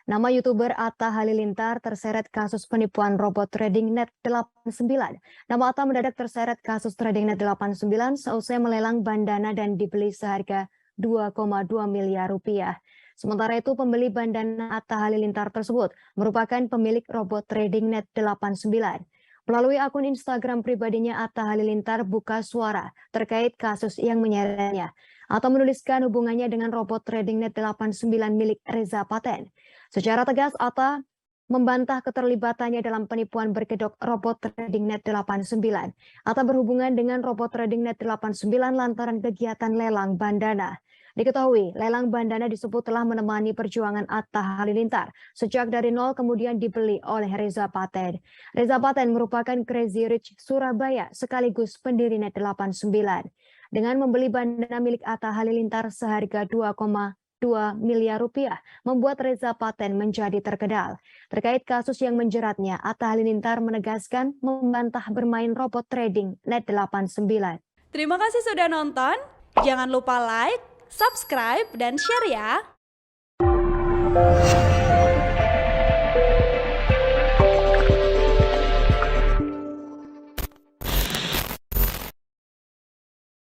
Nama YouTuber Atta Halilintar terseret kasus penipuan robot trading net 89. Nama Atta mendadak terseret kasus trading net 89 seusai melelang bandana dan dibeli seharga 2,2 miliar rupiah. Sementara itu, pembeli bandana Atta Halilintar tersebut merupakan pemilik robot trading net 89. Melalui akun Instagram pribadinya, Atta Halilintar buka suara terkait kasus yang menyeretnya, atau menuliskan hubungannya dengan robot trading net 89 milik Reza Paten. Secara tegas, Atta membantah keterlibatannya dalam penipuan berkedok robot trading net 89. Atta berhubungan dengan robot trading net 89 lantaran kegiatan lelang bandana. Diketahui, lelang bandana disebut telah menemani perjuangan Atta Halilintar sejak dari nol kemudian dibeli oleh Reza Paten. Reza Paten merupakan Crazy Rich Surabaya sekaligus pendiri net 89. Dengan membeli bandana milik Atta Halilintar seharga 2,2 miliar rupiah, membuat Reza Paten menjadi terkenal. Terkait kasus yang menjeratnya, Atta Halilintar menegaskan membantah bermain robot trading net 89. Terima kasih sudah nonton. Jangan lupa like, subscribe, dan share ya.